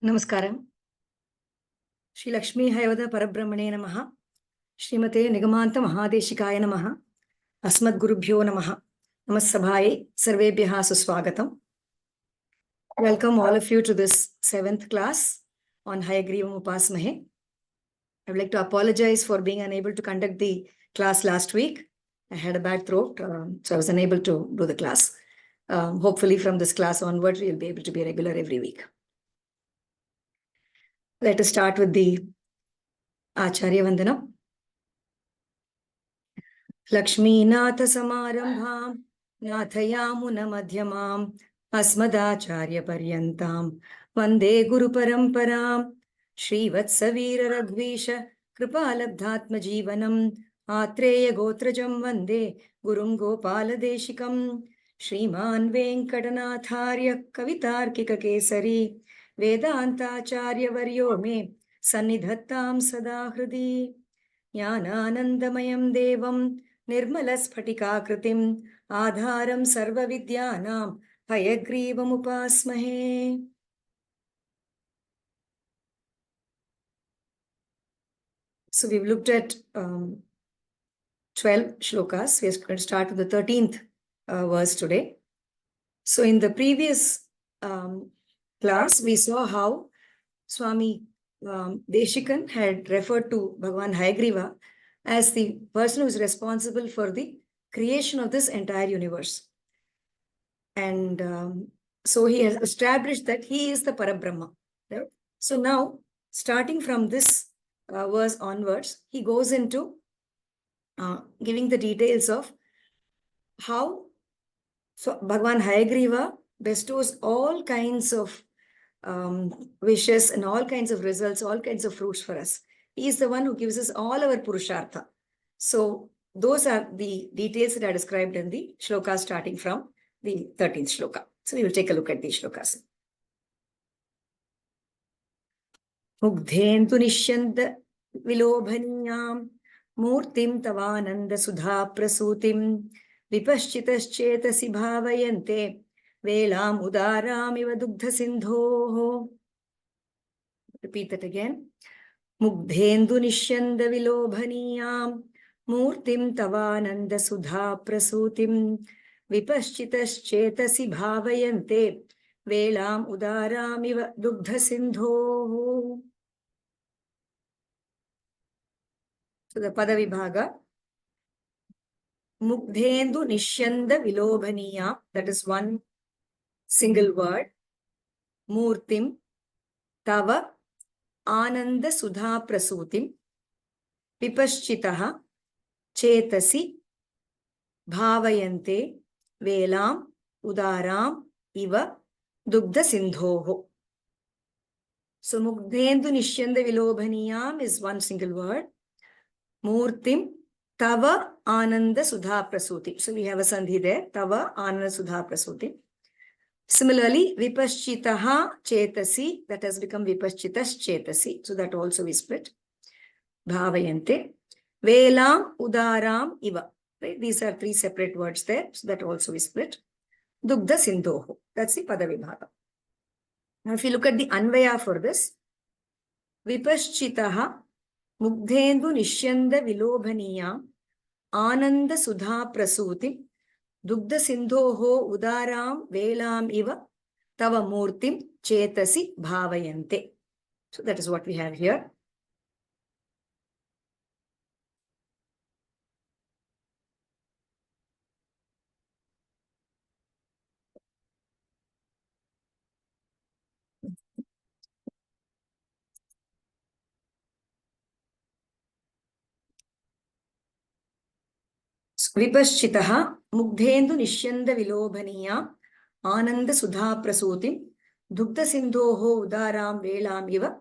Namaskaram. Shri Lakshmi Hayavada Parabrahmane Namaha. Srimate Nigamanta Mahadeshikaya Namaha. Asmad Gurubhyo Namaha. Namassabhaye Sarvebhyaha Suswagatam. Welcome all of you to this 7th class on Hayagrivam Upasmahe. I would like to apologize for being unable to conduct the class last week. I had a bad throat, so I was unable to do the class. Hopefully from this class onward, we'll be able to be regular every week. Let us start with the Acharya Vandanam. Lakshmīnātha samārambhām nāthayāmuna madhyamām asmadācārya paryantāṃ vande guru paramparām Shrīvatsavirā raghvīša kripālabdhātma jīvanam ātreya gotrajam vande gurum gopāla deshikam Shrīmān venkatanathārya kavitāर्किक kesari vedāntācārya varyo me sannidhattāṃ sada hridi Jnānānandamayaṃ devam nirmalasphटिकाकृतिम् ādhāram sarvavidyanām Hayagrivam Upasmahe. So we've looked at 12 shlokas. We're going to start with the 13th verse today. So in the previous class, we saw how Swami Deshikan had referred to Bhagavan Hayagriva as the person who is responsible for the creation of this entire universe. And so he has established that he is the Parabrahma. Right? So now, starting from this verse onwards, he goes into giving the details of how Bhagavan Hayagriva bestows all kinds of wishes and all kinds of results, all kinds of fruits for us. He is the one who gives us all our purushartha. So those are the details that are described in the shloka starting from the 13th shloka. So we will take a look at these shlokas. Mugdhendu nishyanda vilobhaniyam murtim tavananda sudha prasutim vipaschitas bhavayante Velam udaram iva dugdha sindhoho. Repeat that again. Mugdhendu nishyanda vilobhaniyam murtim tavananda sudha prasutim vipaschitas bhavayante velam udaram iva dugdha sindhoho. So the Padavibhaga. Mugdhendu nishyanda vilobhaniyam, that is one single word. Murtim tava ananda sudha prasutim vipaschitaha chetasi bhavayante velam udaram iva dugdha sindhoho. So Mugdhendu nishyanda vilobhaniyam is one single word. Murtim tava ananda sudha prasutim. So we have a sandhi there. Tava ananda sudha prasutim. Similarly, vipaschitaha chetasi, that has become vipaschitas chetasi. So that also we split. Bhavayante. Velam udaram iva. Right? These are three separate words there. So that also we split. Dugdha sindhoho. That's the Padavibhaga. Now if you look at the Anvaya for this, vipaschitaha mugdhendu nishyanda vilobhaniyam ananda sudha prasutim Dugdha sindhoho udaram velam iva tava murtim chetasi bhavayante. So that is what we have here. Vipaschitaha mugdhendu nishyanda vilobhaniya ananda sudha prasutim dugdha sindhoho udaram velam iva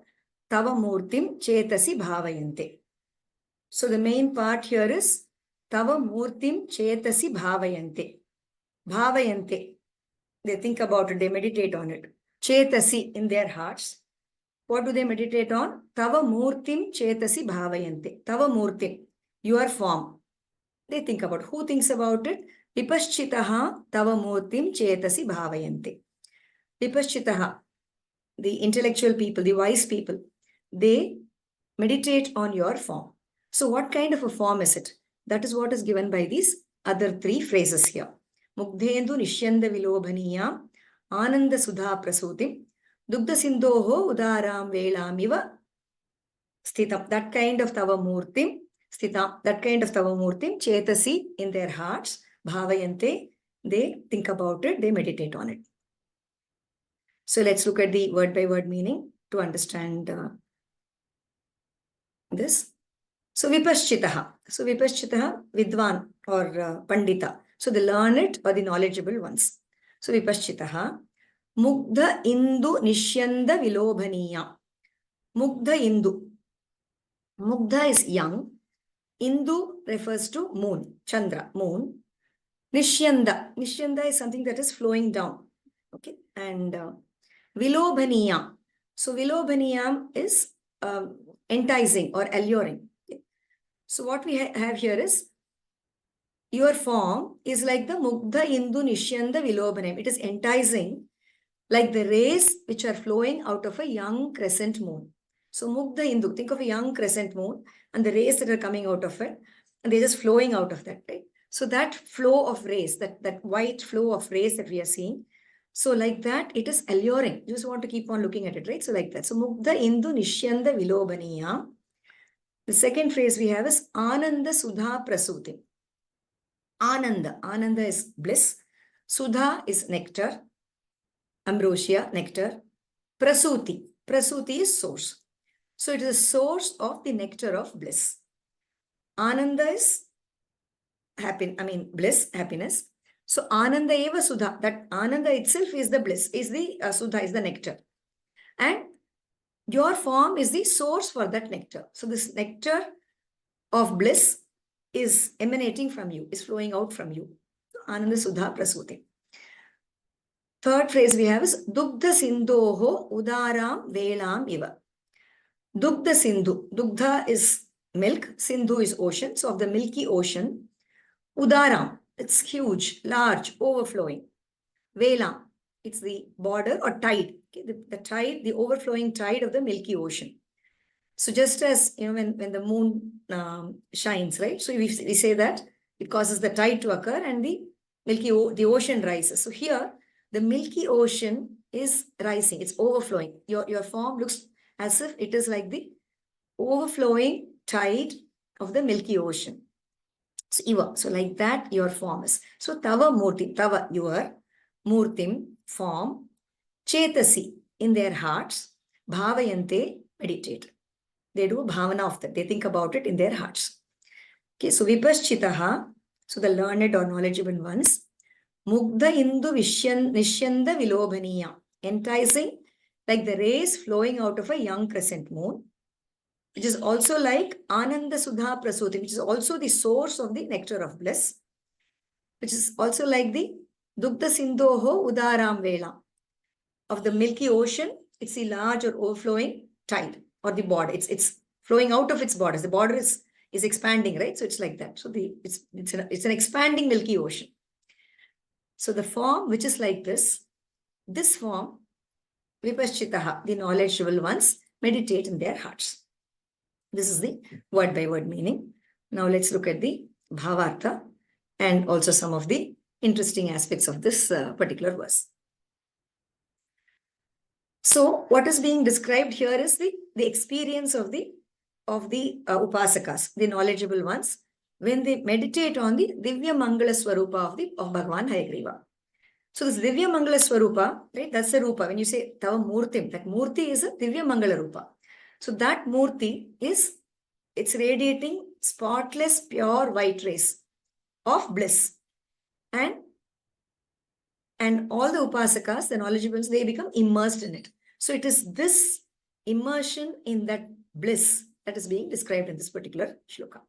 tava murtim chetasi bhavayante. So the main part here is tava murtim chetasi bhavayante. Bhavayante. They think about it, they meditate on it. Chetasi in their hearts. What do they meditate on? Tava murtim chetasi bhavayante. Tava murtim, your form. They think about. Who thinks about it? Vipaschitaha tava murtim chetasi bhavayante. Vipaschitaha. the intellectual people, the wise people, they meditate on your form. So what kind of a form is it? That is what is given by these other three phrases here. Mugdhendu nishyanda vilobhaniyam ananda sudha prasutim dugdha sindhoho udaram velamiva sthitam. That kind of tava murtim sthitam. That kind of tava murtim chetasi, in their hearts, bhavayante, they think about it, they meditate on it. So let's look at the word by word meaning to understand this. So vipaschitaha. So vipaschitaha, vidwan or pandita. So the learned or the knowledgeable ones. So vipaschitaha. Mugdha indu nishyanda vilobhaniya. Mugdha indu. Mugdha is young. Indu refers to moon, Chandra, moon. Nishyanda. Nishyanda is something that is flowing down. Okay. And vilobhaniya. So vilobhaniyam is enticing or alluring. Okay. So what we have here is, your form is like the mugdha indu nishyanda vilobhaniyam. It is enticing like the rays which are flowing out of a young crescent moon. So mugdha indu, think of a young crescent moon and the rays that are coming out of it, and they're just flowing out of that, right? So that flow of rays, that white flow of rays that we are seeing, so like that, it is alluring. You just want to keep on looking at it, right? So like that. So mugdha indu nishyanda vilobhaniya. The second phrase we have is ananda sudha prasuti. Ananda. Ananda is bliss. Sudha is nectar. Ambrosia, nectar. Prasuti. Prasuti is source. So it is a source of the nectar of bliss. Ananda is bliss, happiness. So Ananda eva Sudha, that Ananda itself is the bliss, is the Sudha, is the nectar. And your form is the source for that nectar. So this nectar of bliss is emanating from you, is flowing out from you. Ananda Sudha Prasuti. Third phrase we have is Dugdha Sindhoho Udaram Velam Iva. Dugdha Sindhu. Dugdha is milk, Sindhu is ocean. So of the milky ocean, Udaram, it's huge, large, overflowing. Velam, it's the border or tide. Okay? The tide, the overflowing tide of the Milky Ocean. So just as, when the moon shines, right? So we say that it causes the tide to occur and the ocean rises. So here, the Milky Ocean is rising. It's overflowing. Your form looks as if it is like the overflowing tide of the Milky Ocean. So Iva, so like that your form is. So Tava Murti, Tava, your Murtim, form, Chetasi, in their hearts, Bhavayante, meditate. They do bhavana of that. They think about it in their hearts. Okay, so Vipaschitaha, so the learned or knowledgeable ones, Mugdha Indu Nishyanda Vilobhaniya, enticing like the rays flowing out of a young crescent moon, which is also like Ananda Sudha Prasuti, which is also the source of the nectar of bliss, which is also like the Dugdha Sindhoho Udaram Vela, of the Milky Ocean. It's the large or overflowing tide or the border. It's flowing out of its borders. The border is expanding, right? So it's like that. So it's an expanding Milky Ocean. So the form which is like this form, Vipaschitaha, the knowledgeable ones, meditate in their hearts. This is the word by word meaning. Now let's look at the bhavartha and also some of the interesting aspects of this particular verse. So what is being described here is the experience of the upasakas, the knowledgeable ones, when they meditate on the Divya Mangala Swarupa of Bhagavan Hayagriva. So this Divya Mangala Swarupa, right, that's the Rupa. When you say Tava Murtim, that Murti is a Divya Mangala Rupa. So that Murti it's radiating spotless, pure white rays of bliss. And all the upasakas, the knowledgeables, they become immersed in it. So it is this immersion in that bliss that is being described in this particular shloka.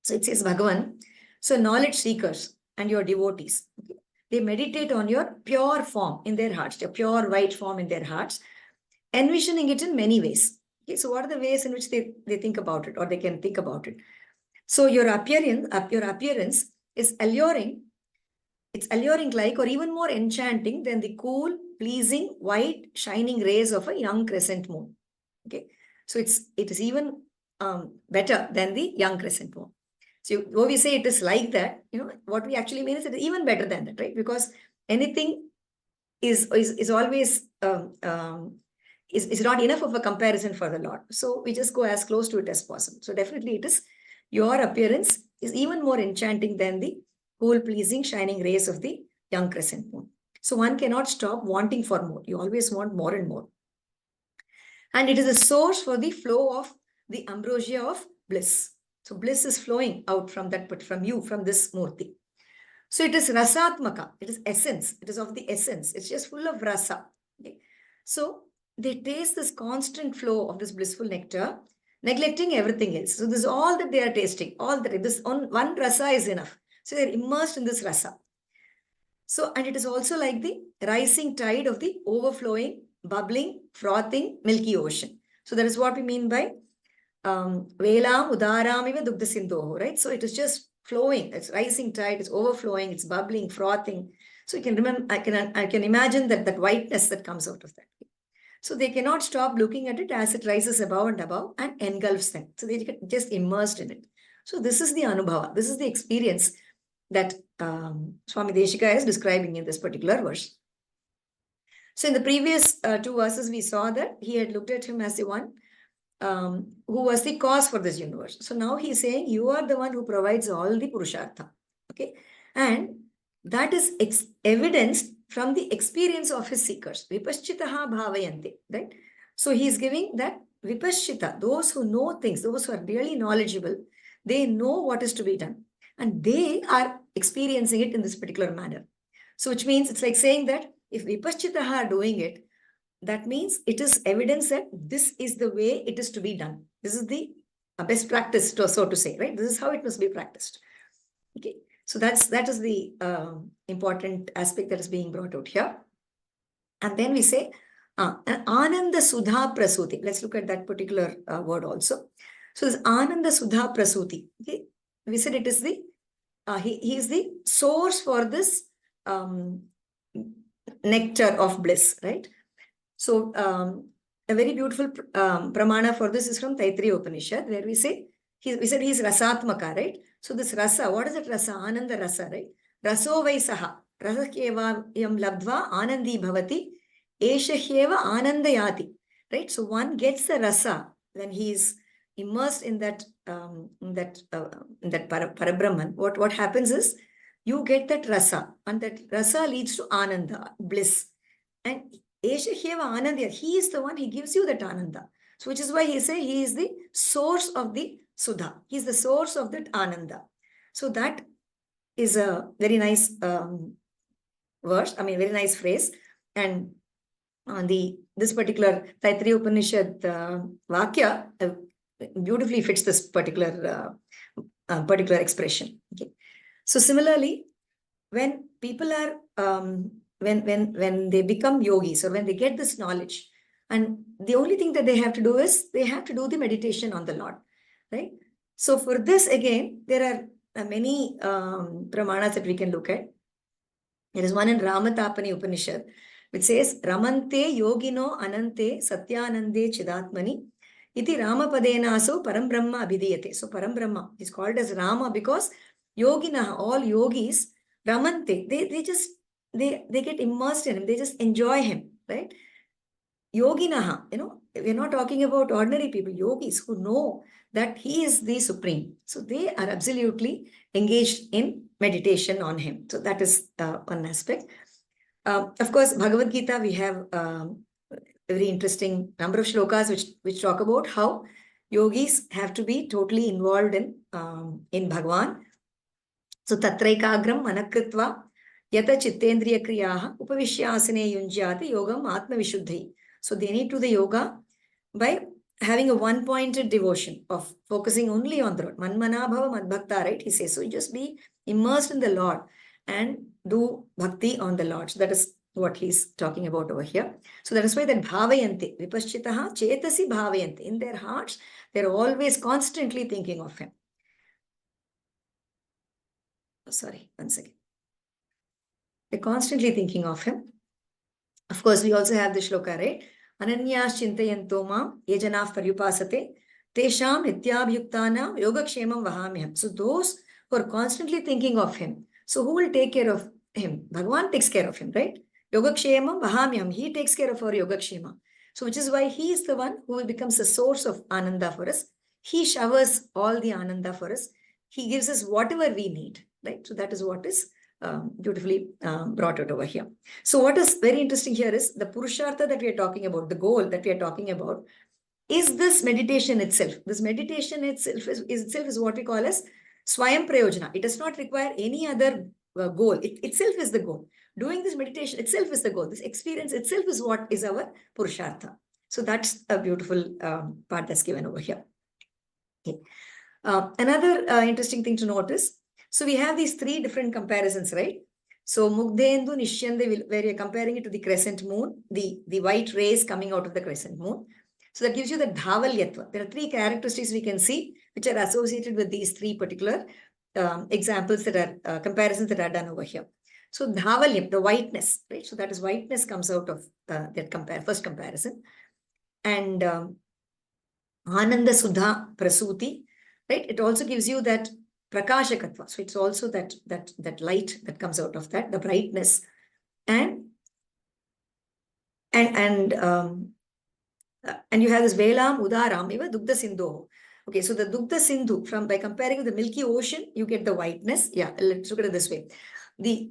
So it says Bhagavan, so knowledge seekers and your devotees, okay, they meditate on your pure form in their hearts, your pure white form in their hearts, envisioning it in many ways. Okay, so what are the ways in which they think about it or they can think about it? So your appearance is alluring. It's alluring like or even more enchanting than the cool pleasing, white, shining rays of a young crescent moon. Okay, so it is even better than the young crescent moon. So when we say it is like that, what we actually mean is it is even better than that, right? Because anything is always is not enough of a comparison for the Lord. So we just go as close to it as possible. So definitely it is, your appearance is even more enchanting than the cool, pleasing, shining rays of the young crescent moon. So one cannot stop wanting for more. You always want more and more. And it is a source for the flow of the ambrosia of bliss. So bliss is flowing out from that, but from you, from this murti. So it is rasatmaka. It is essence. It is of the essence. It's just full of rasa. Okay? So they taste this constant flow of this blissful nectar, neglecting everything else. So this is all that they are tasting. All that this one rasa is enough. So they're immersed in this rasa. So, and it is also like the rising tide of the overflowing, bubbling, frothing, milky ocean. So that is what we mean by velam udaram iva dugdha sindhoho, right? So it is just flowing. It's rising tide. It's overflowing. It's bubbling, frothing. So you can remember. I can imagine that whiteness that comes out of that. So they cannot stop looking at it as it rises above and above and engulfs them. So they get just immersed in it. So this is the anubhava. This is the experience that Swami Deshika is describing in this particular verse. So in the previous two verses, we saw that he had looked at him as the one who was the cause for this universe. So now he's saying, you are the one who provides all the purushartha. Okay. And that is evidenced from the experience of his seekers. Vipaschitaha bhavayante. Right? So he's giving that vipaschita, those who know things, those who are really knowledgeable, they know what is to be done. And they are experiencing it in this particular manner. So which means it's like saying that if vipaschitaha are doing it, that means it is evidence that this is the way it is to be done. This is the best practice, so to say, right? This is how it must be practiced. Okay. So that is the important aspect that is being brought out here. And then we say, Ananda Sudha Prasuti. Let's look at that particular word also. So this Ananda Sudha Prasuti. Okay. We said it is the, he is the source for this nectar of bliss, right? So a very beautiful pramana for this is from Taittiriya Upanishad, where we say, we said he's rasatmaka, right? So this rasa, what is that rasa? Ananda rasa, right? Raso vai saha. Rasa keva yam labdva anandi bhavati. Esha heva anandayati. Right? So one gets the rasa when he is immersed in that Parabrahman. What happens is, you get that rasa, and that rasa leads to ananda, bliss. And Esha heva anandya, he is the one, he gives you that ananda. So which is why he say he is the source of the Sudha. He is the source of that Ananda. So that is a very nice verse, very nice phrase. And on this particular Taittiriya Upanishad Vakya beautifully fits this particular expression. Okay. So similarly, when people are, when they become yogis, or when they get this knowledge, and the only thing that they have to do is, they have to do the meditation on the Lord. Right? So for this, again, there are many pramanas that we can look at. There is one in Ramatapani Upanishad, which says, Ramante yogino anante satyanande chidatmani iti ramapadenaso parambrahma abhidiyate. So parambrahma is called as Rama because yogina, all yogis, ramante, they get immersed in him, they just enjoy him, right? Yoginaha, we're not talking about ordinary people, yogis who know that he is the supreme. So they are absolutely engaged in meditation on him. So that is one aspect. Of course, Bhagavad Gita, we have a very interesting number of shlokas which talk about how yogis have to be totally involved in Bhagwan. So tatraikagram manakritva yata chittendriya kriyaha upavishyasane yunjyati yogam atma vishuddhi. So they need to do the yoga by having a one-pointed devotion of focusing only on the Lord. Manmana bhava madbhakta, right? He says, so you just be immersed in the Lord and do bhakti on the Lord. So that is what he's talking about over here. So that is why that bhavayante, vipaschitaha chetasi bhavayante. In their hearts, they're always constantly thinking of him. Oh, sorry, one second. They're constantly thinking of him. Of course, we also have the shloka, right? Ananyas chintayanto mam yejanaf paryupasate tesham nityabhyuktanam yogakshemam vahamyam. So those who are constantly thinking of him, so who will take care of him? Bhagavan takes care of him, right? Yogakshemam vahamyam. He takes care of our yogakshema. So which is why he is the one who becomes the source of ananda for us. He showers all the ananda for us. He gives us whatever we need, right? So that is what is beautifully brought out over here. So what is very interesting here is the purushartha that we are talking about, the goal that we are talking about, is this meditation itself. This meditation itself is what we call as swayam prayojana. It does not require any other goal. It itself is the goal. Doing this meditation itself is the goal. This experience itself is what is our purushartha. So that's a beautiful part that's given over here. Okay. Another interesting thing to notice. So we have these three different comparisons, right? So Mugdhendu Nishyande, where you're comparing it to the crescent moon, the white rays coming out of the crescent moon. So that gives you the Dhavalyatva. There are three characteristics we can see which are associated with these three particular examples that are comparisons that are done over here. So Dhavalyam, the whiteness, right? So that is whiteness comes out of that first comparison. And Ananda Sudha Prasuti, right? It also gives you that Prakashakatva. So it's also that light that comes out of that, the brightness. And you have this Velam Udaram Eva Dugdha Sindhu. Okay, so the Dugdha Sindhu, by comparing with the Milky Ocean, you get the whiteness. Yeah, let's look at it this way. The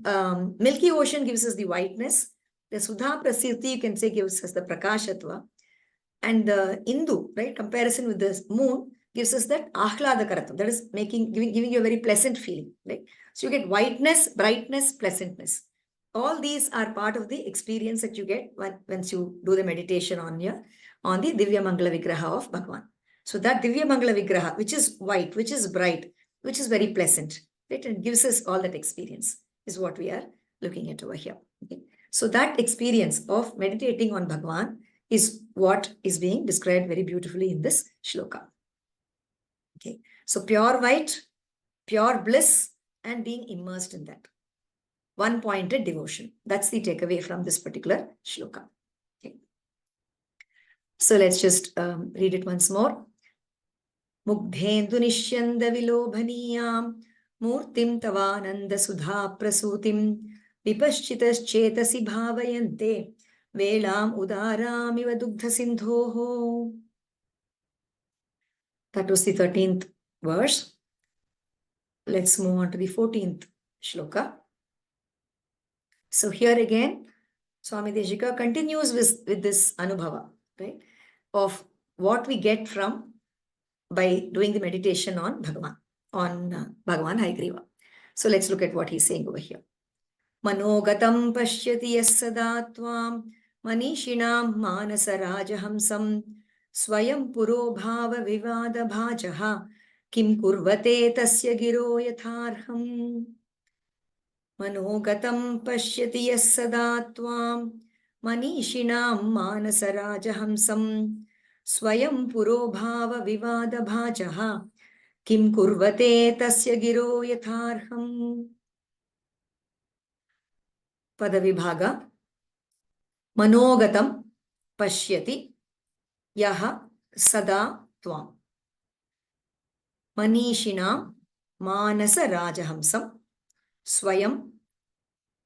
Milky Ocean gives us the whiteness. The Sudha Prasuti, you can say, gives us the Prakashatva. And the Indu, right, comparison with the moon gives us that Ahladakaratva, that is giving you a very pleasant feeling, right? So you get whiteness, brightness, pleasantness. All these are part of the experience that you get once you do the meditation on the Divya Mangala Vigraha of Bhagavan. So that Divya Mangala Vigraha, which is white, which is bright, which is very pleasant, right? And gives us all that experience is what we are looking at over here. Okay? So that experience of meditating on Bhagavan is what is being described very beautifully in this shloka. Okay, so pure white, pure bliss, and being immersed in that. One-pointed devotion. That's the takeaway from this particular shloka. Okay. So let's just read it once more. Mugdhendu nishyanda vilobhaniyam murtim tavananda sudha prasutim vipaschitas chetasi bhavayante Velam Udaram Iva Dugdha Sindhoho. That was the 13th verse. Let's move on to the 14th shloka. So here again, Swami Deshika continues with this anubhava, right, of what we get from by doing the meditation on Bhagavan, Bhagavan Hayagriva. So let's look at what he's saying over here. Manogatam pashyati yassada tvam Manishinam manasa rajahamsam swayam puro bhava vivada bhajaha kim kurvate tasya giro yatharham. Manogatam pashyati yassada tvam Manishinam manasa rajahamsam swayam puro bhava vivada bhajaha kim kurvate tasya giro yatharham. Padavibhaga. Manogatam pashyati yaha sada tvam Manishinam manasa rajahamsam swayam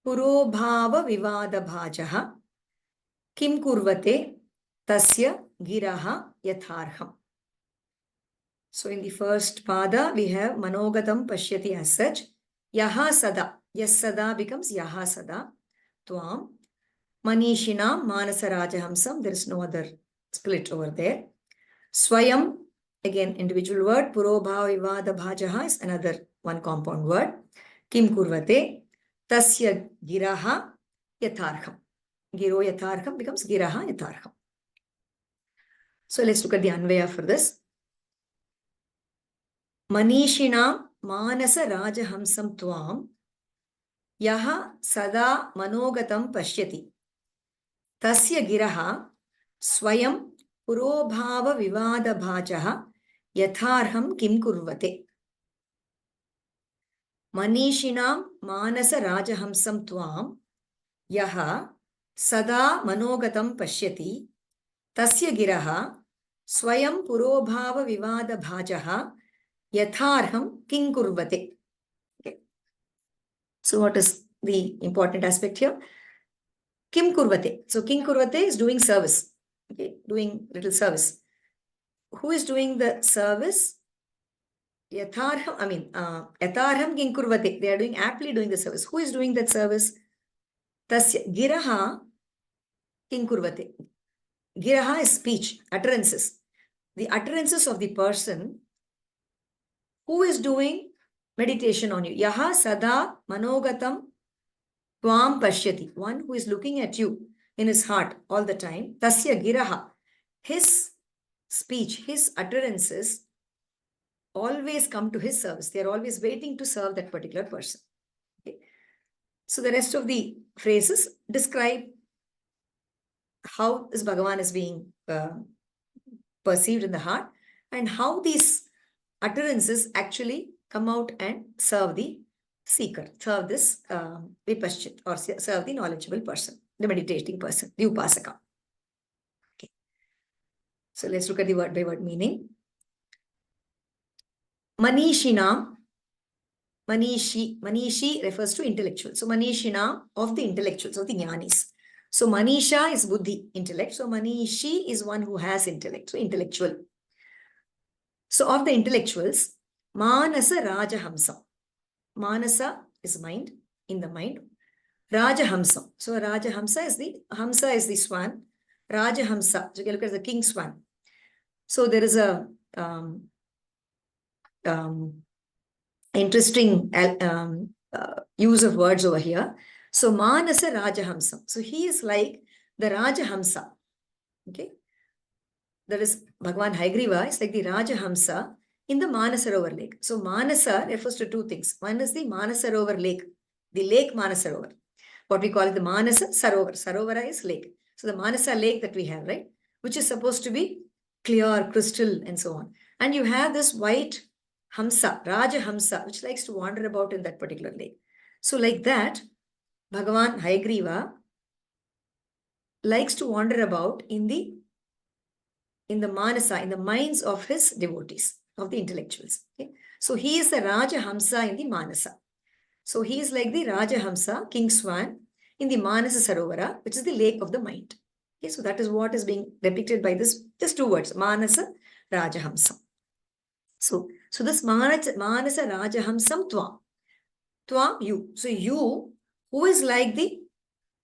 purobhava vivada bhajaha kim kurvate tasya giraha yatharham. So in the first pada we have Manogatam pashyati as such. Yaha sada. Yes sada becomes yaha sada tvam Manishinam manasa rajahamsam. There is no other split over there. Swayam, again individual word. Purobhava vivada bhajaha is another one compound word. Kim kurvate tasya giraha yatharham. Giro yatharham becomes giraha yatharham. So let's look at the anvaya for this. Manishinam manasa rajahamsam tvam yaha sada manogatam pashyati tasya giraha swayam purobhava vivada bhajaha yatharham kim kurvate. Manishinam manasa rajahamsam tvam yaha sada manogatam pashyati tasya giraha swayam purobhava vivada bhajaha yatharham kinkurvate. Okay. So what is the important aspect here? Kim kurvate. So kim kurvate is doing service. Okay, doing little service. Who is doing the service? Yatharham, Yatharham kinkurvate. They are doing aptly doing the service. Who is doing that service? Tasya giraha kinkurvate. Giraha is speech, utterances. The utterances of the person who is doing meditation on you. Yaha sada manogatam tvam pashyati. One who is looking at you in his heart all the time. Tasya giraha. His speech, his utterances always come to his service. They are always waiting to serve that particular person. Okay. So the rest of the phrases describe how this Bhagavan is being perceived in the heart and how these utterances actually come out and serve the seeker, serve this vipaschit or serve the knowledgeable person, the meditating person, the upasaka. Okay. So let's look at the word by word meaning. Manishina, Manishi refers to intellectual. So Manishina of the intellectuals, of the jnanis. So Manisha is buddhi, intellect. So Manishi is one who has intellect, so intellectual. So of the intellectuals, Manasa Rajahamsa. Manasa is mind, in the mind. Rajahamsa. So Rajahamsa is Hamsa is the swan. Rajahamsa. So you can look at the king swan. So there is a interesting use of words over here. So Manasa Rajahamsa. So he is like the Rajahamsa. Okay. That is Bhagavan Hayagriva is like the Rajahamsa in the Manasarovar lake. So Manasa refers to two things. One is the Manasarovar lake, the lake Manasarovar. What we call it the Manasa Sarovar. Sarovara is lake. So the Manasa lake that we have, right? Which is supposed to be clear, crystal, and so on. And you have this white Hamsa, Raja Hamsa, which likes to wander about in that particular lake. So like that, Bhagavan Hayagriva likes to wander about in the Manasa, in the minds of his devotees, of the intellectuals. Okay? So he is the Raja Hamsa in the Manasa. So he is like the Raja Hamsa, King Swan, in the Manasa Sarovara, which is the lake of the mind. Okay? So that is what is being depicted by this, just two words, Manasa Raja Hamsa. So this Manasa Raja Hamsam Tvam. Tvam, you. So you, who is like the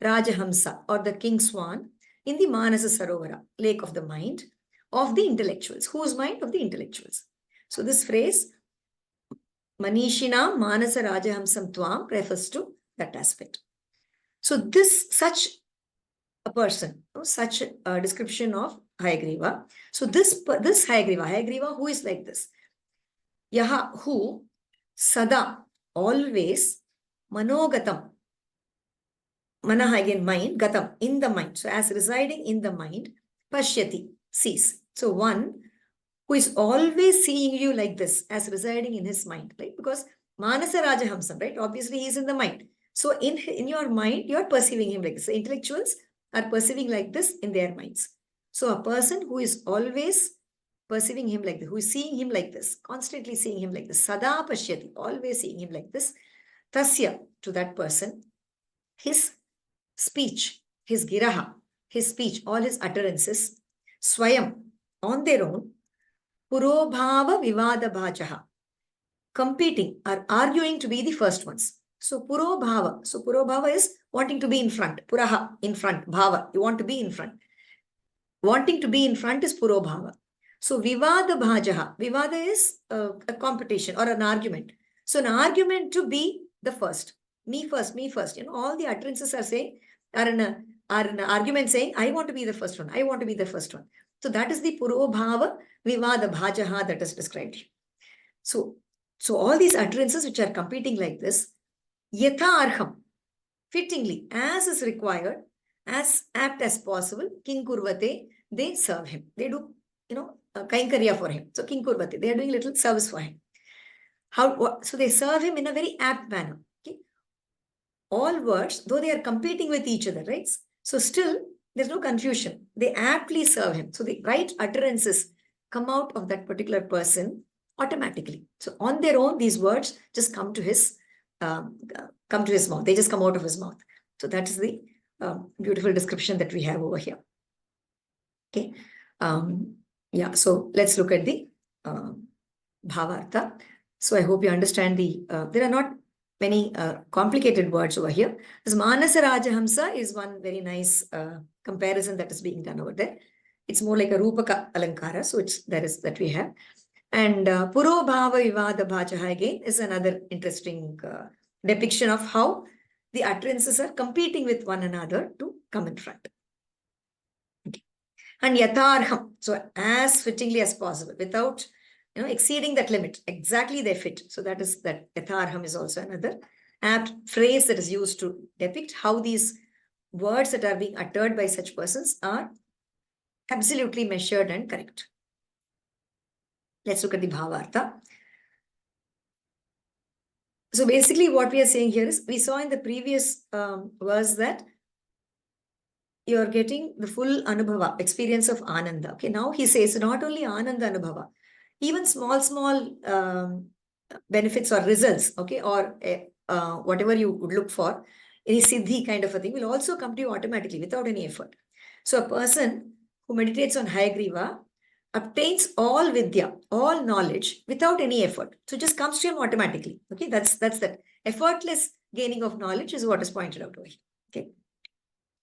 Raja Hamsa or the King Swan in the Manasa Sarovara, lake of the mind, of the intellectuals. Whose mind? Of the intellectuals. So this phrase, Manishina Manasa Rajahamsam Tvam, refers to that aspect. So such a person, such a description of Hayagriva. So this Hayagriva, who is like this? Yaha, who, sada, always, manogatam, manaha again mind, gatam, in the mind. So as residing in the mind, pashyati, sees. So one who is always seeing you like this, as residing in his mind, right? Because Manasa Rajahamsam, right? Obviously he is in the mind. So in your mind, you are perceiving him like this. The intellectuals are perceiving like this in their minds. So a person who is always perceiving him like this, who is seeing him like this, constantly seeing him like this, sada pashyati, always seeing him like this, tasya, to that person, his speech, his giraha, his speech, all his utterances, swayam, on their own, purobhava vivada bhajaha, competing or arguing to be the first ones. So purobhava. So purobhava is wanting to be in front. Puraha, in front. Bhava, you want to be in front. Wanting to be in front is purobhava. So vivada bhajaha. Vivada is a competition or an argument. So an argument to be the first. Me first, me first. You know, all the utterances are saying, are an argument saying, I want to be the first one. I want to be the first one. So that is the purobhava vivada bhajaha that is described here. So all these utterances which are competing like this, yatha arham, fittingly, as is required, as apt as possible, king kurvate, they serve him. They do, kainkarya for him. So king kurvate, they are doing little service for him. So they serve him in a very apt manner. Okay? All words, though they are competing with each other, right? So still, there's no confusion. They aptly serve him. So the right utterances come out of that particular person automatically. So on their own, these words just come to his mouth. They just come out of his mouth. So that is the beautiful description that we have over here. Okay. Yeah. So let's look at the bhavartha. So I hope you understand there are not many complicated words over here. This Manasa Rajahamsa is one very nice comparison that is being done over there. It's more like a Rupaka Alankara. So that we have. And Puro Bhava Vivada Bhajaha again is another interesting depiction of how the utterances are competing with one another to come in front. Okay. And Yatharham, so as fittingly as possible, without exceeding that limit, exactly they fit. So that Yatharham is also another apt phrase that is used to depict how these words that are being uttered by such persons are absolutely measured and correct. Let's look at the Bhavartha. So basically what we are saying here is, we saw in the previous verse that you are getting the full Anubhava, experience of Ananda. Okay, now he says not only Ananda Anubhava, even small benefits or results, okay, or whatever you would look for, any siddhi kind of a thing will also come to you automatically without any effort. So a person who meditates on Hayagriva obtains all vidya, all knowledge without any effort. So it just comes to him automatically. Okay, that's that. Effortless gaining of knowledge is what is pointed out over here. Okay.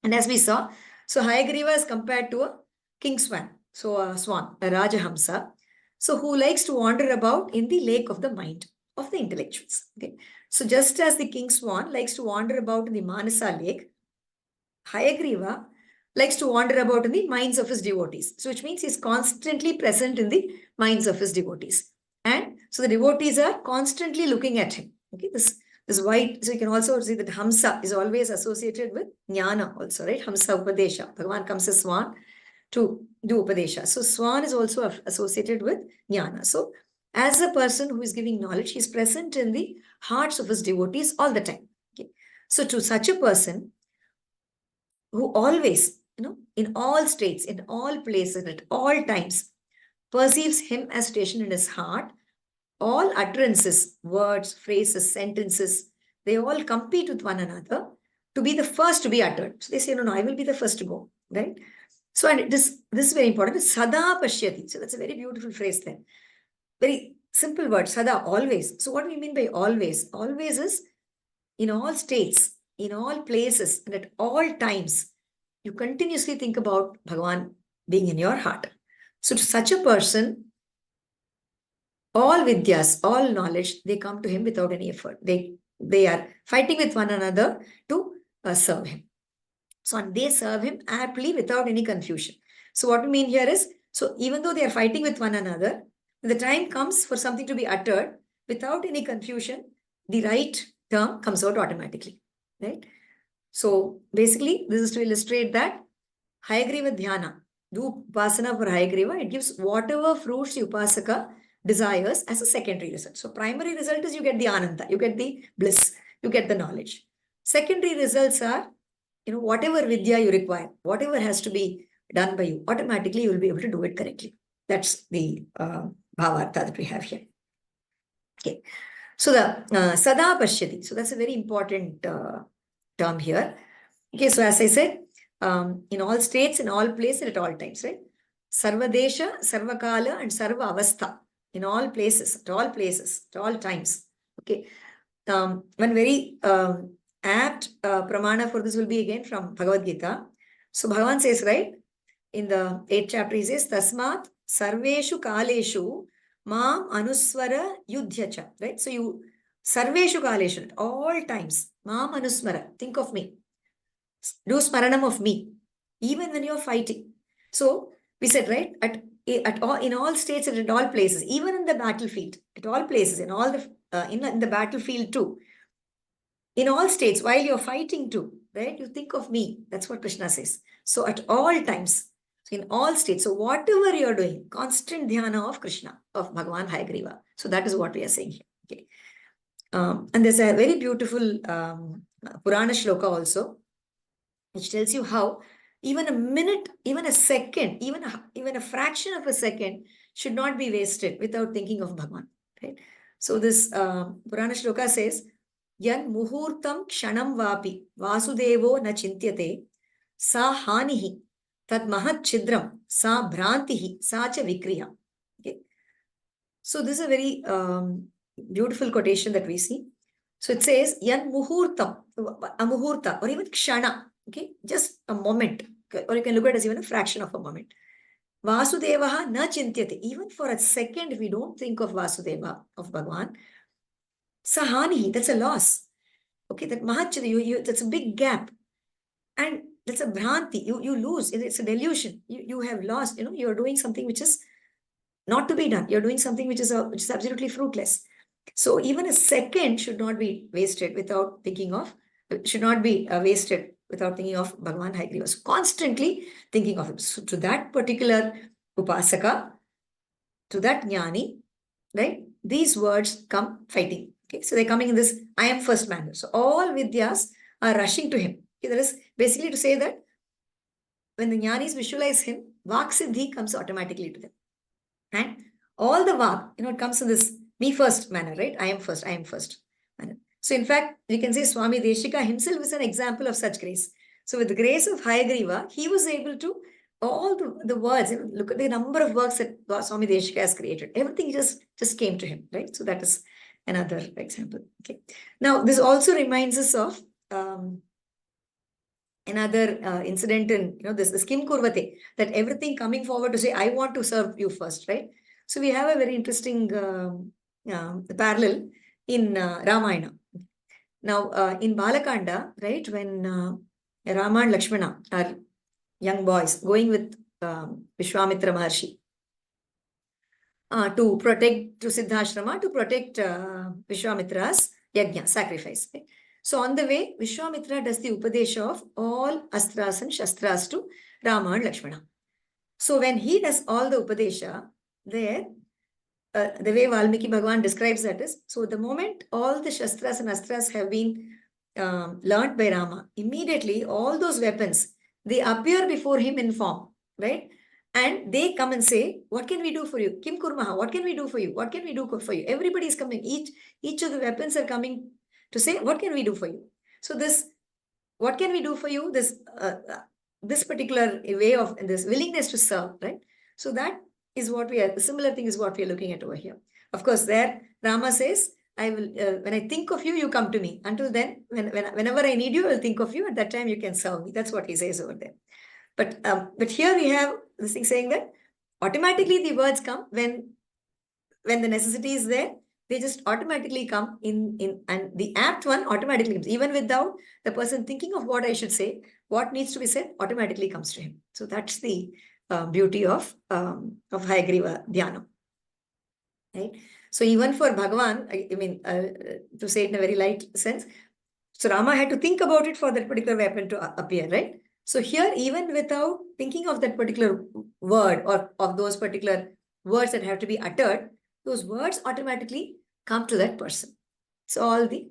And as we saw, so Hayagriva is compared to a king swan. So a swan, a Rajahamsa. So who likes to wander about in the lake of the mind of the intellectuals. Okay. So just as the king swan likes to wander about in the Manasa lake, Hayagriva likes to wander about in the minds of his devotees. So which means he's constantly present in the minds of his devotees. And so the devotees are constantly looking at him. Okay, this white, so you can also see that Hamsa is always associated with Jnana also, right? Hamsa Upadesha. Bhagavan comes as Swan to do Upadesha. So Swan is also associated with Jnana. So as a person who is giving knowledge, he is present in the hearts of his devotees all the time. Okay. So to such a person who always, in all states, in all places, at all times, perceives him as stationed in his heart, all utterances, words, phrases, sentences, they all compete with one another to be the first to be uttered. So they say, no, I will be the first to go, right? So and this is very important. It's sada pashyati. So that's a very beautiful phrase there. Very simple word, sada, always. So what do we mean by always? Always is in all states, in all places, and at all times, you continuously think about Bhagavan being in your heart. So to such a person, all vidyas, all knowledge, they come to him without any effort. They are fighting with one another to serve him. So and they serve him aptly without any confusion. So what we mean here is, so even though they are fighting with one another, when the time comes for something to be uttered, without any confusion, the right term comes out automatically, right? So basically, this is to illustrate that Hayagriva Dhyana, do Upasana for Hayagriva, it gives whatever fruits the Upasaka desires as a secondary result. So primary result is you get the Ananda, you get the bliss, you get the knowledge. Secondary results are, whatever vidya you require, whatever has to be done by you, automatically you will be able to do it correctly. That's the bhavartha that we have here. Okay. So the sada pashyati, so that's a very important term here. Okay, so as I said, in all states, in all places, at all times, right? Sarvadesha, Sarvakala, and Sarva Avastha. In all places, at all times. Okay. One very apt pramana for this will be again from Bhagavad Gita. So Bhagavan says, right, in the 8th chapter, he says, Tasmat Sarveshu Kaleshu Mam Anuswara Yudhyacha. Right? So you, Sarveshu Kaleshu, at all times, Mam Anusmara, think of me. Do smaranam of me, even when you're fighting. So we said, right, in all states and at all places, even in the battlefield, at all places, in all the in the battlefield too, in all states, while you're fighting too, right, you think of me. That's what Krishna says. So at all times, so in all states, so whatever you're doing, constant dhyana of Krishna, of Bhagavan Hayagriva. So that is what we are saying here. Okay. And there's a very beautiful Purana shloka also. which tells you how even a minute, even a second, even a fraction of a second should not be wasted without thinking of Bhagavan. Right? So this Purana Shloka says, Yan muhurtam kshanam vapi vasudevo na chintyate sa hanihi tad mahat chidram sa bhrantihi sa cha vikriya. Okay. So this is a very beautiful quotation that we see. So it says, Yan muhurtam, a muhurta, or even kshana, okay, just a moment, or you can look at it as even a fraction of a moment. Vasudevaha na chintyate. Even for a second, if we don't think of Vasudeva, of Bhagavan, sahani, that's a loss. Okay, that mahachita, that's a big gap. And that's a bhranti, you lose, it's a delusion. You have lost, you're doing something which is not to be done. You're doing something which is absolutely fruitless. So even a second should not be wasted without thinking of, wasted without thinking of Bhagavan Hayagriva. So constantly thinking of him. So to that particular Upasaka, to that Jnani, right, these words come fighting. Okay, so they're coming in this I am first manner. So all Vidyas are rushing to him. Okay, that is basically to say that when the Jnanis visualize him, Vak Siddhi comes automatically to them. And all the Vak, it comes in this me first manner, right? I am first manner. So in fact, we can say Swami Deshika himself is an example of such grace. So with the grace of Hayagriva, he was able to, all the words, look at the number of works that Swami Deshika has created. Everything just came to him, right? So that is another example. Okay. Now, this also reminds us of another incident in, this Kim Kurvate, that everything coming forward to say, I want to serve you first, right? So we have a very interesting parallel in Ramayana. Now, in Balakanda, right, when Rama and Lakshmana are young boys going with Vishwamitra Maharshi to Siddhashrama, to protect Vishwamitra's yajna, sacrifice. Right? So on the way, Vishwamitra does the upadesha of all astras and shastras to Rama and Lakshmana. So when he does all the upadesha, there, the way Valmiki Bhagavan describes that is, so the moment all the shastras and astras have been learnt by Rama, immediately all those weapons, they appear before him in form, right? And they come and say, what can we do for you? Kim Kurmaha, what can we do for you? What can we do for you? Everybody is coming. Each of the weapons are coming to say, what can we do for you? So this, what can we do for you? This particular way of this willingness to serve, right? So that is what the similar thing is what we are looking at over here. Of course, there Rama says, I will, when I think of you, you come to me. Until then, whenever I need you, I will think of you. At that time, you can serve me. That's what he says over there. But here we have this thing saying that automatically the words come when the necessity is there. They just automatically come in and the apt one automatically comes. Even without the person thinking of what I should say, what needs to be said automatically comes to him. So that's the beauty of Hayagriva Dhyana. Right? So even for Bhagavan, I mean, to say it in a very light sense, so Rama had to think about it for that particular weapon to appear, right? So here, even without thinking of that particular word or of those particular words that have to be uttered, those words automatically come to that person. So all the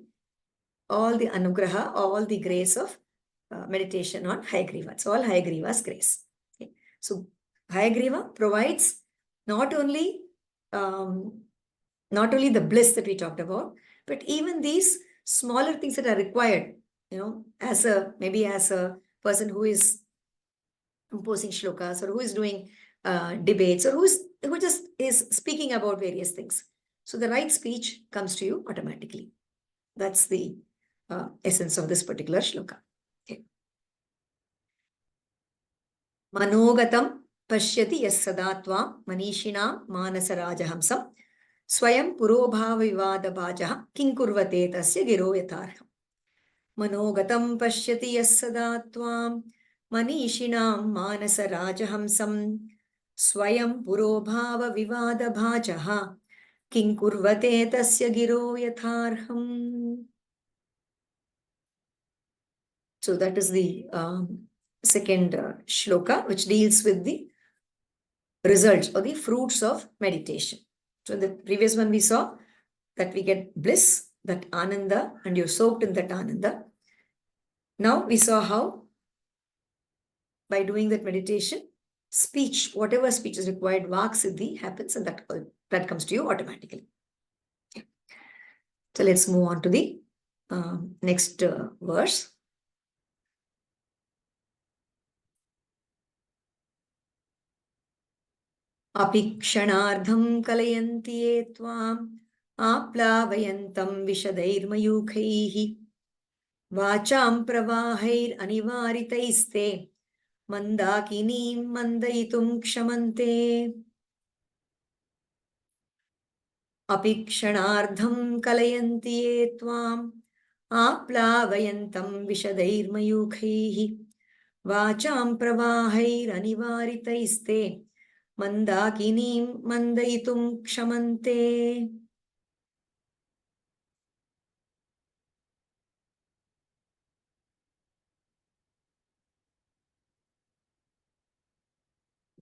anugraha, all the grace of meditation on Hayagriva. It's all Hayagriva's grace. Okay. So Hayagriva provides not only the bliss that we talked about, but even these smaller things that are required, as a person who is composing shlokas or who is doing debates or who just is speaking about various things. So the right speech comes to you automatically. That's the essence of this particular shloka. Okay. Manogatam pashyati yassada tvam manishinam manasarajahamsam swayam purobhava vivada bhajaha kinkurvate tasya giro yatarham. Manogatam pashyati yassada tvam manishinam manasarajahamsam swayam purobhava vivada bhajaha kinkurvate tasya giro yatharham. So that is the second shloka, which deals with the results or the fruits of meditation. So in the previous one we saw that we get bliss, that ananda, and you're soaked in that ananda. Now we saw how by doing that meditation, speech, whatever speech is required, vak siddhi happens, and that comes to you automatically. Okay. So let's move on to the next verse. Api kshanardham kalayanti ye tvam aplavayantam vishadairmayukhaihi vacham pravahair anivaritaiste mandakinim mandayitum kshamante. Api kshanardham kalayanti ye tvam aplavayantam vishadairmayukhaihi vacham pravahair anivaritaiste mandakinim mandayitum kshamante.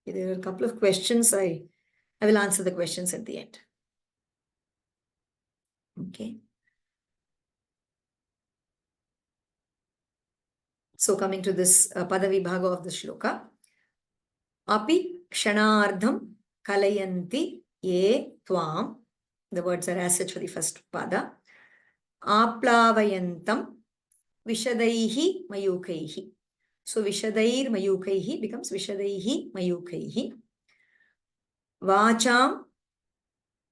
There are a couple of questions. I will answer the questions at the end. Okay. So coming to this Padavibhaga of the shloka. Api kshanardham kalayanti ye tvam. The words are as such for the first pada. Aplavayantam vishadaihi mayukaihi. So vishadair mayukaihi becomes vishadaihi mayukaihi. Vacham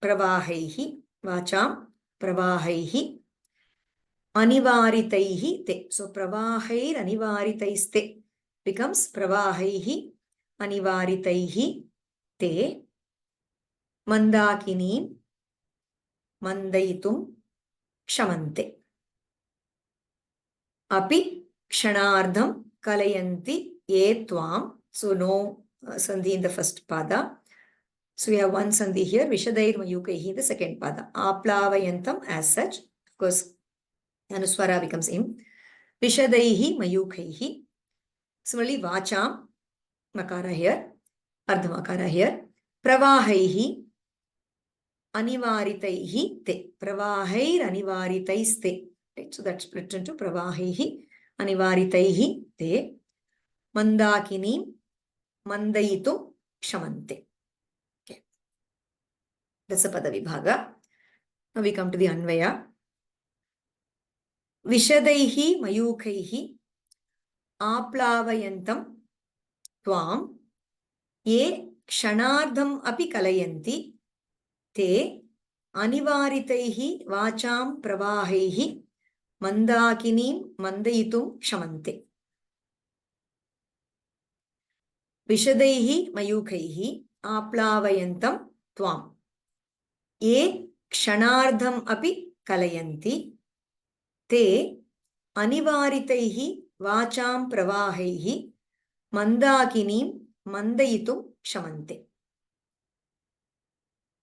pravahaihi. Vacham pravahaihi. Anivaritaihi te. So pravahair anivaritaiste becomes pravahaihi anivaritaihi te mandakinim mandayitum kshamante. Api kshanardham kalayanti ye tvam. So no sandhi in the first pada. So we have one sandhi here, vishadair mayukaihi in the second pada. Aplavayantam as such. Of course, Anuswara becomes im. Vishadaihi mayukaihi. Similarly, vacham, makara here, ardhamakara here. Pravahaihi anivaritaihi te. Pravahair anivaritaiste. Right? So that's split into pravahaihi anivaritaihi te. Mandakinim mandayitum kshamante. Okay. That's the Padavibhaga. Now we come to the Anvaya. Vishadaihi mayukaihi aplavayantam tvam ye kshanardham api kalayanti te anivaritaihi vacham pravahaihi mandakinim mandayitum kshamante. Vishadaihi mayukaihi aplavayantam tvam ye kshanardham api kalayanti te anivaritaihi vacham pravahaihi mandakinim mandayitum kshamante.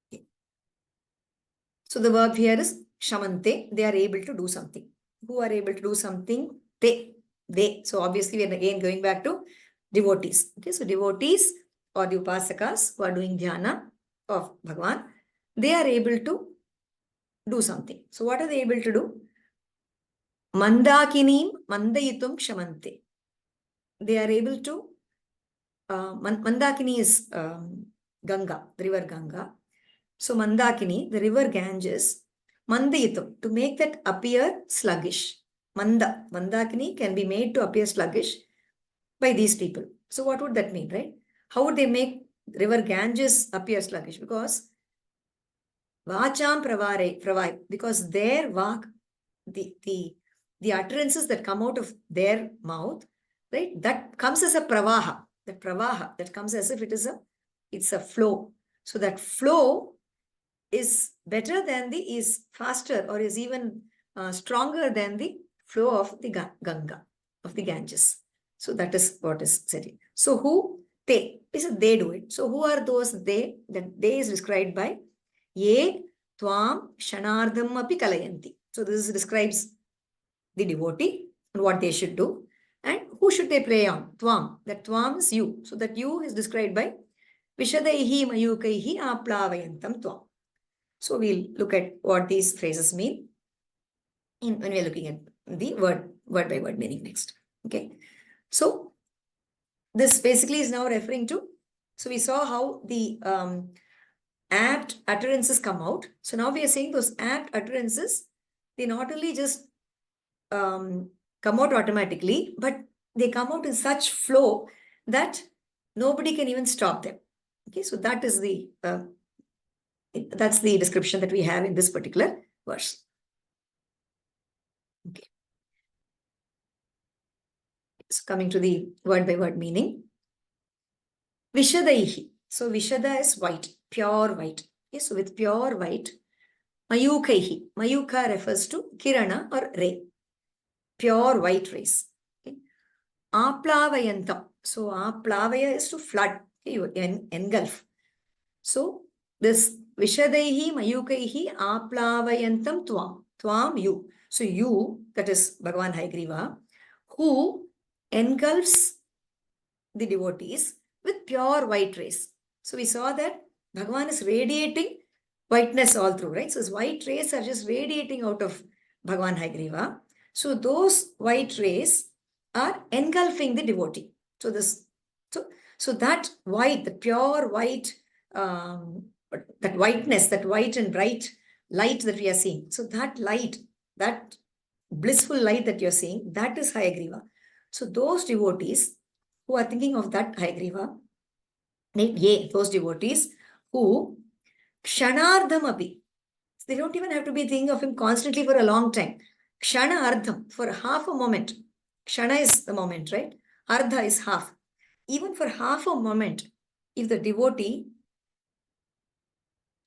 Okay. So the verb here is kshamante. They are able to do something. Who are able to do something? They. So obviously we are again going back to devotees. Okay, so devotees or the upasakas who are doing dhyana of Bhagavan, they are able to do something. So what are they able to do? Mandakinim mandayitum kshamante. They are able to, Mandakini is Ganga, the river Ganga. So Mandakini, the river Ganges, mandayitum, to make that appear sluggish. Mandakini can be made to appear sluggish by these people. So what would that mean, right? How would they make river Ganges appear sluggish? Because vacham pravai, because their vak, the utterances that come out of their mouth, right, that comes as a pravaha. That pravaha, that comes as if it's a flow. So that flow is better than is faster or is even stronger than the flow of the Ganga, of the Ganges. So that is what is said. So who? They. They do it. So who are those they? That they is described by ye tvam shanardham api kalayanti. So this describes the devotee and what they should do. And who should they play on? Tvam. That tvam is you. So that you is described by vishadaihi mayukaihi aplavayantam tvam. So we'll look at what these phrases mean when we're looking at the word by word meaning next. Okay. So this basically is now referring to, so we saw how the apt utterances come out. So now we are saying those apt utterances, they not only just come out automatically, but they come out in such flow that nobody can even stop them. Okay, so that is the that's the description that we have in this particular verse. Okay. So coming to the word by word meaning. Vishadaihi. So Vishada is white, pure white. Okay, so with pure white, Mayukaihi. Mayuka refers to Kirana or ray. Pure white rays. Okay. Aplavayantam. So aplavaya is to flood, okay, you engulf. So this Vishadaihi, Mayukaihi, aplavayantam tvam. Tvam you. So you, that is Bhagavan Hayagriva, who engulfs the devotees with pure white rays. So we saw that Bhagavan is radiating whiteness all through, right? So his white rays are just radiating out of Bhagavan Hayagriva. So those white rays are engulfing the devotee. So this, so that white, the pure white, that whiteness, that white and bright light that we are seeing. So that light, that blissful light that you're seeing, that is Hayagriva. So those devotees who are thinking of that Hayagriva, those devotees who kshanardham abhi, they don't even have to be thinking of him constantly for a long time. Kshana ardham, for half a moment. Kshana is the moment, right? Ardha is half. Even for half a moment, if the devotee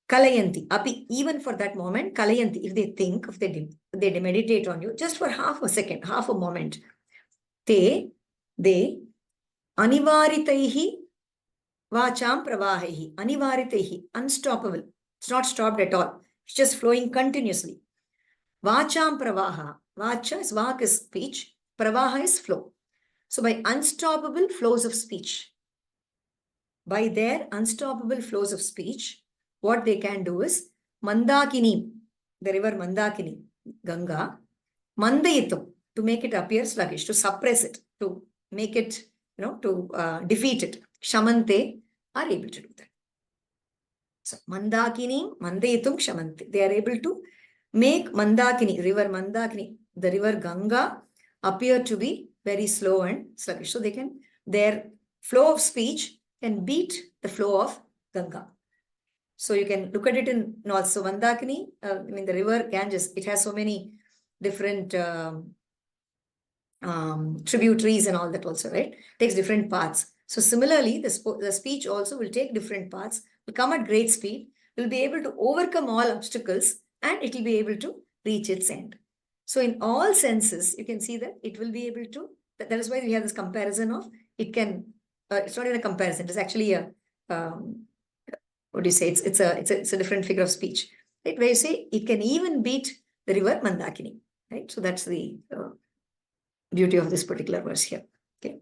kalayanti, api, even for that moment, kalayanti, if they think, if they meditate on you, just for half a second, half a moment, they anivaritaihi vacham pravahaihi, anivaritaihi, unstoppable. It's not stopped at all. It's just flowing continuously. Vacham pravaha. Vacha is vak is speech. Pravaha is flow. So by unstoppable flows of speech, by their unstoppable flows of speech, what they can do is Mandakini, the river Mandakini, Ganga, Mandayitum, to make it appear sluggish, to suppress it, to make it, to defeat it. Shamante are able to do that. So Mandakini, Mandayitum, Shamante. They are able to make Mandakini, river Mandakini, the river Ganga, appear to be very slow and sluggish. So they can, their flow of speech can beat the flow of Ganga. So you can look at it in north. So Mandakini, the river Ganges, it has so many different tributaries and all that also, right? Takes different paths. So similarly, the speech also will take different paths, will come at great speed, will be able to overcome all obstacles, and it will be able to reach its end. So in all senses, you can see that it will be able to, that is why we have this comparison of, it can, it's not even a comparison, it's actually a, what do you say, it's a different figure of speech, right? Where you say, it can even beat the river Mandakini, right? So that's the beauty of this particular verse here, okay?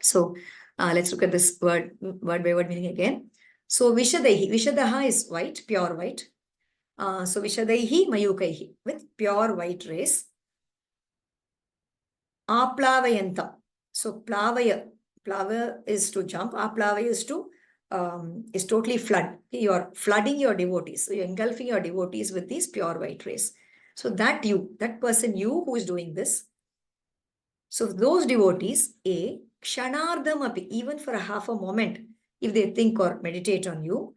So let's look at this word by word meaning again. So Vishadaihi, Vishadaha is white, pure white. So Vishadaihi Mayukaihi, with pure white rays. Aplavayanta. So Plavaya is to jump. Aplavaya is totally flood. You're flooding your devotees. So you're engulfing your devotees with these pure white rays. So that person who is doing this. So those devotees, kshanardham api, even for a half a moment, if they think or meditate on you,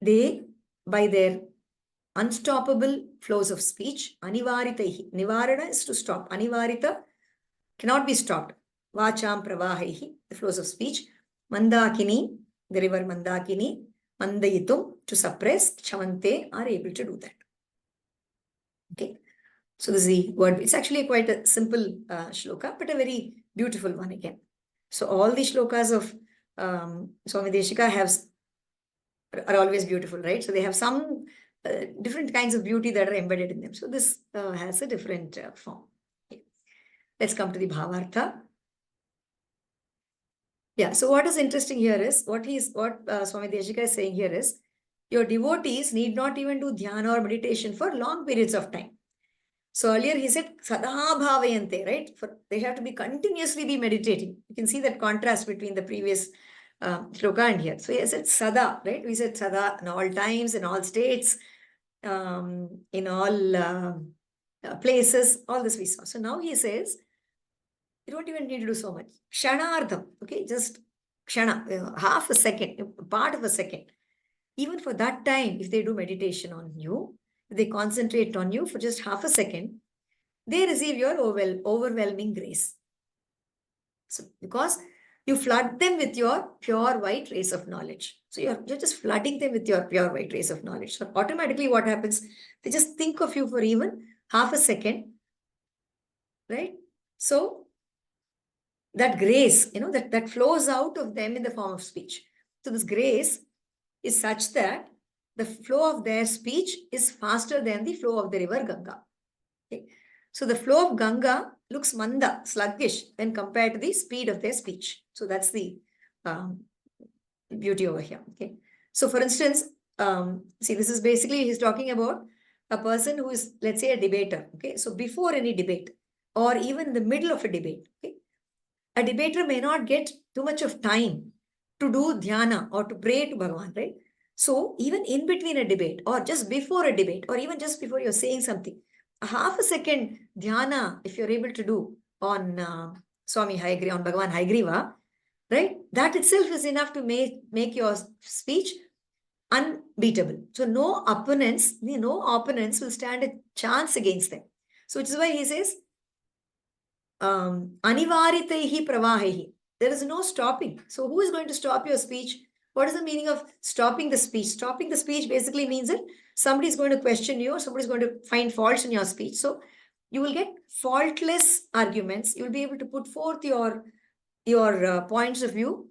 they, by their unstoppable flows of speech, anivaritaihi, nivarana is to stop, anivarita cannot be stopped, vacham pravahaihi, the flows of speech, mandakini, the river Mandakini, mandayitum, to suppress, chamante, are able to do that. Okay. So this is the word. It's actually quite a simple shloka, but a very beautiful one again. So all the shlokas of Swami Deshika are always beautiful, right? So they have some different kinds of beauty that are embedded in them. So this has a different form. Okay. Let's come to the Bhavartha. Yeah, so what is interesting here is, what Swami Deshika is saying here is, your devotees need not even do dhyana or meditation for long periods of time. So earlier he said sada bhavayante, right? They have to be continuously be meditating. You can see that contrast between the previous shloka and here. So he said sada, right? We said sada in all times, in all states, in all places, all this we saw. So now he says, you don't even need to do so much. Kshanardham, okay? Just kshana, half a second, part of a second. Even for that time, if they do meditation on you, if they concentrate on you for just half a second, they receive your overwhelming grace. So because you flood them with your pure white rays of knowledge. So you're just flooding them with your pure white rays of knowledge. So automatically what happens? They just think of you for even half a second, right? So that grace, that flows out of them in the form of speech. So this grace is such that the flow of their speech is faster than the flow of the river Ganga. Okay. So the flow of Ganga looks manda, sluggish, when compared to the speed of their speech. So that's the beauty over here. Okay. So for instance, see, this is basically, he's talking about a person who is, let's say, a debater. Okay. So before any debate, or even in the middle of a debate, okay, a debater may not get too much of time to do dhyana or to pray to Bhagavan, right? So even in between a debate, or just before a debate, or even just before you're saying something, a half a second dhyana, if you're able to do on Swami Hayagriva, on Bhagavan Hayagriva, right? That itself is enough to make your speech unbeatable. So no opponents will stand a chance against them. So which is why he says, anivaritaihi pravahehi. There is no stopping. So who is going to stop your speech? What is the meaning of stopping the speech? Stopping the speech basically means that somebody is going to question you, or somebody is going to find faults in your speech. So you will get faultless arguments. You will be able to put forth your points of view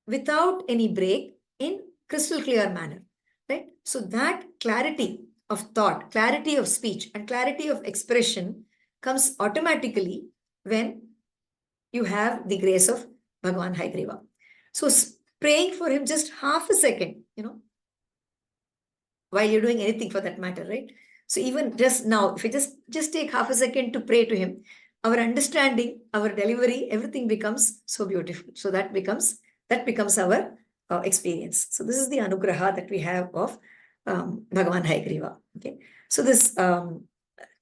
without any break in crystal clear manner, right? So that clarity of thought, clarity of speech, and clarity of expression comes automatically when you have the grace of Bhagavan Hayagriva. So praying for him just half a second, while you're doing anything for that matter, right? So even just now, if you just take half a second to pray to him, our understanding, our delivery, everything becomes so beautiful. So that becomes our experience. So this is the anugraha that we have of Bhagavan Hayagriva. Okay. So this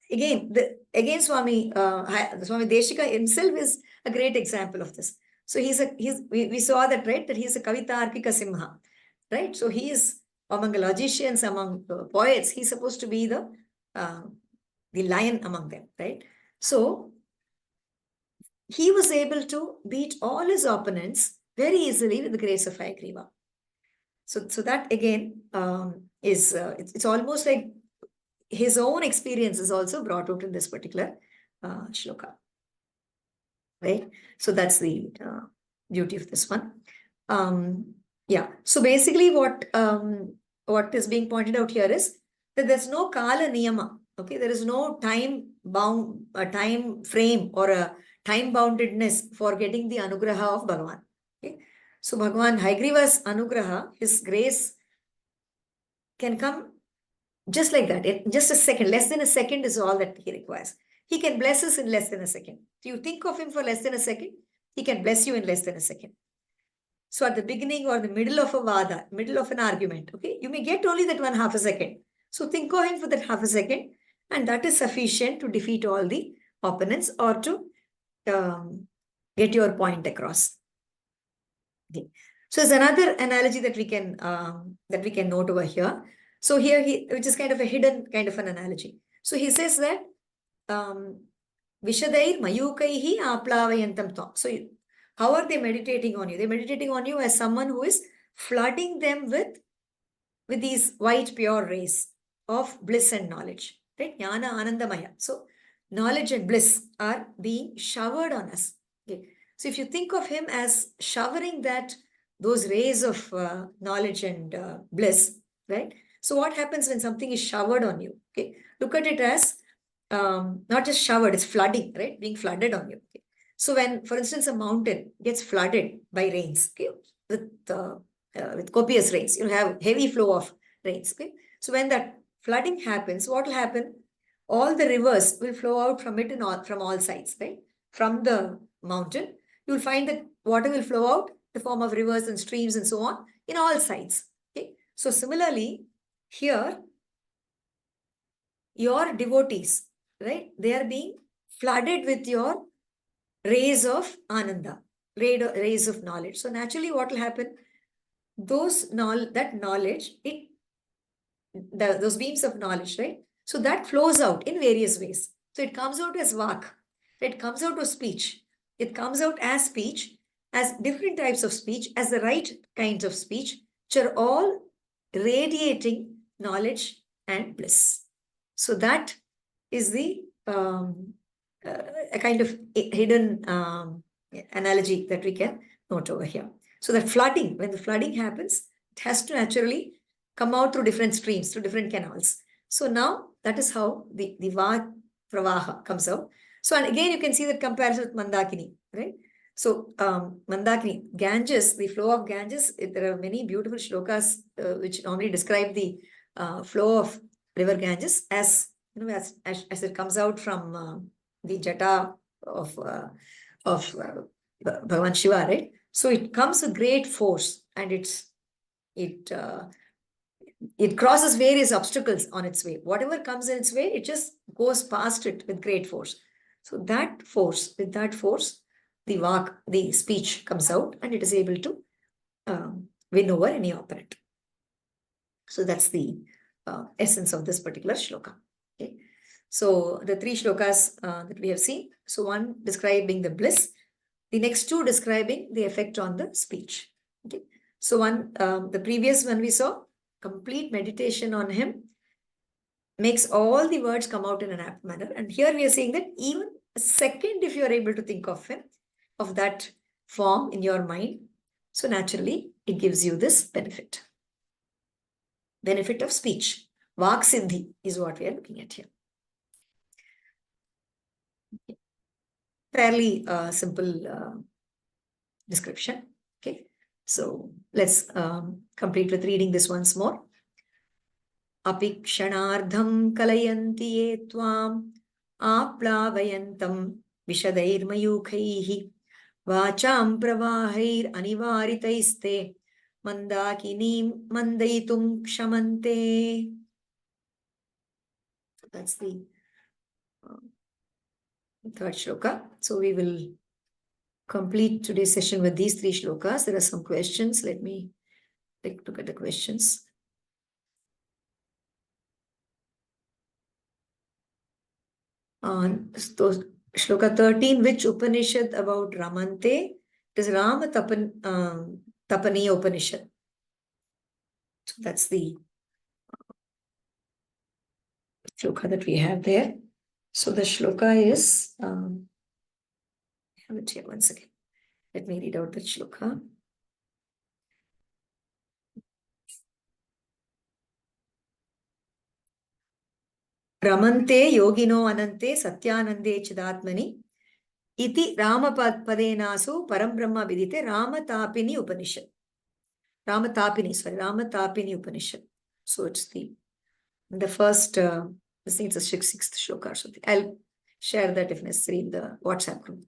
again Swami Deshika himself is a great example of this. So we saw that, right, that he's a Kavitarkika Simha, right? So he is among the logicians, among poets, he's supposed to be the lion among them, right? So he was able to beat all his opponents very easily with the grace of Hayagriva. So that again is it's almost like his own experience is also brought out in this particular shloka, right? So that's the beauty of this one. Yeah. So basically, what is being pointed out here is that there's no kala niyama. Okay, there is no time frame or a time boundedness for getting the anugraha of Bhagavan. Okay, so Bhagavan Hayagriva's anugraha, his grace, can come just like that. In just a second, less than a second is all that he requires. He can bless us in less than a second. So you think of him for less than a second, he can bless you in less than a second. So at the beginning or the middle of a vada, middle of an argument, okay, you may get only that half a second. So think of him for that half a second, and that is sufficient to defeat all the opponents or to get your point across. Okay. So there's another analogy that we can note over here. So here which is kind of a hidden kind of an analogy. So he says that Vishadair Mayukaihi Aplavayantam Tvam. So how are they meditating on you? They're meditating on you as someone who is flooding them with these white pure rays of bliss and knowledge. Right? Jnana Anandamaya. So knowledge and bliss are being showered on us. Okay. So if you think of him as showering those rays of knowledge and bliss, right? So what happens when something is showered on you? Okay. Look at it as not just showered, it's flooding, right? Being flooded on you. Okay. So when, for instance, a mountain gets flooded by rains, okay, with copious rains, you'll have heavy flow of rains. Okay. So when that flooding happens, what will happen? all the rivers will flow out from it from all sides, right? From the mountain, you'll find that water will flow out in the form of rivers and streams and so on in all sides. Okay. So similarly, here, your devotees, right? They are being flooded with your rays of ananda, rays of knowledge. So naturally, what will happen? That knowledge, those beams of knowledge, right? So that flows out in various ways. So it comes out as vak, it comes out as speech, it comes out as speech, as different types of speech, as the right kinds of speech, which are all radiating knowledge and bliss. So that is the a kind of hidden analogy that we can note over here. So that flooding, when the flooding happens, it has to naturally come out through different streams, through different canals. So now that is how the va pravaha comes out. So and again, you can see that comparison with Mandakini, right? So Mandakini, Ganges, the flow of Ganges, there are many beautiful shlokas which normally describe the flow of river Ganges as, you know, as it comes out from the jata of Bhagavan Shiva, right? So it comes with great force, and it crosses various obstacles on its way. Whatever comes in its way, it just goes past it with great force. So with that force, the speech comes out, and it is able to win over any opponent. So that's the essence of this particular shloka. Okay. So the three shlokas that we have seen. So one describing the bliss, the next two describing the effect on the speech. Okay. So the previous one we saw, complete meditation on him makes all the words come out in an apt manner. And here we are saying that even a second, if you are able to think of him, of that form in your mind, so naturally it gives you this benefit. Benefit of speech. Vak Siddhi is what we are looking at here. Fairly simple description. Okay. So let's complete with reading this once more. Apikshanardham kalayanti ye tvam aplavayantam vishadairmayukhaihi vacham pravahair anivaritaiste mandakinim mandaitum kshamante. That's the third shloka. So we will complete today's session with these three shlokas. There are some questions. Let me take a look at the questions. So shloka 13, which Upanishad about Ramante? It is Rama Tapani Upanishad. So that's the shloka that we have there. So the shloka is, I have it here once again. Let me read out the shloka. Ramante yogino anante satyanande chidatmani iti Ramapadenasu param brahma vidite Ramatapini Upanishad. Ramatapini Upanishad. So it's the first, I think it's a sixth shloka or something. I'll share that if necessary in the WhatsApp group.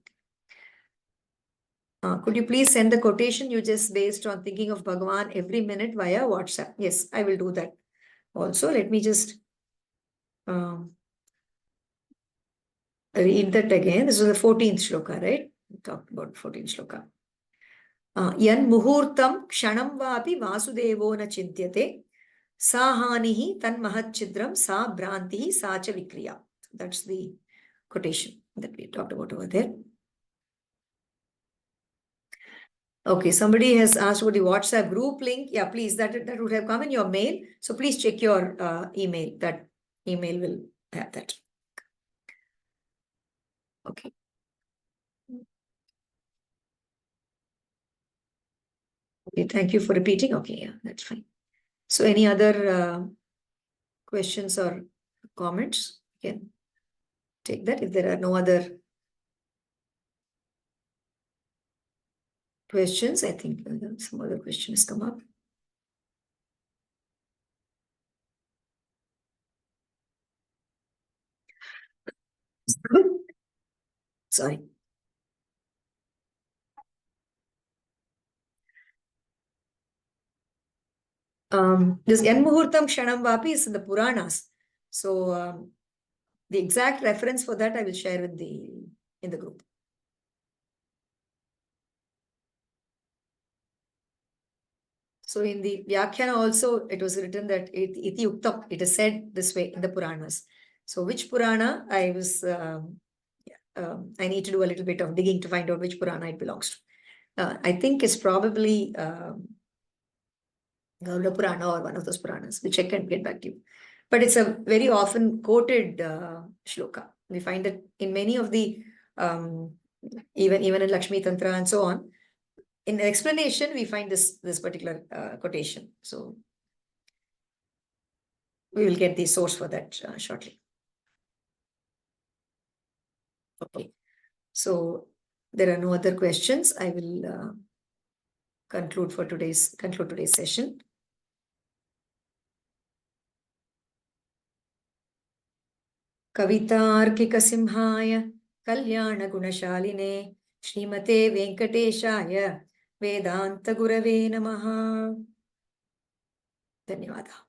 Could you please send the quotation you just based on thinking of Bhagavan every minute via WhatsApp? Yes, I will do that. Also, let me just read that again. This is the 14th shloka, right? We talked about 14th shloka. Yan muhurtam kshanam vapi vasudevo na chintyate sahanihi tan mahachidram sa bhrantihi sa cha vikriya. That's the quotation that we talked about over there. Okay, somebody has asked about the WhatsApp group link. Yeah, please, that would have come in your mail. So please check your email. That email will have that. Okay. Okay, thank you for repeating. Okay, yeah, that's fine. So any other questions or comments? You can take that. If there are no other questions, I think some other questions come up. Sorry. This Yan Muhurtam Kshanam Vapi is in the Puranas. So the exact reference for that I will share with in the group. So in the Vyakhyana also, it was written that Iti Uktam, it is said this way in the Puranas. So which Purana I need to do a little bit of digging to find out which Purana it belongs to. I think it's probably Garuda Purana or one of those Puranas, which I can get back to you. But it's a very often quoted shloka. We find that in many of the, even in Lakshmi Tantra and so on, in the explanation, we find this particular quotation. So we will get the source for that shortly. Okay. So there are no other questions. I will conclude today's session. Kavitarkika Simhaya Kalyana Gunashaline Srimate Venkateshaya Vedanta Gurave Namaha. Dhanyavada.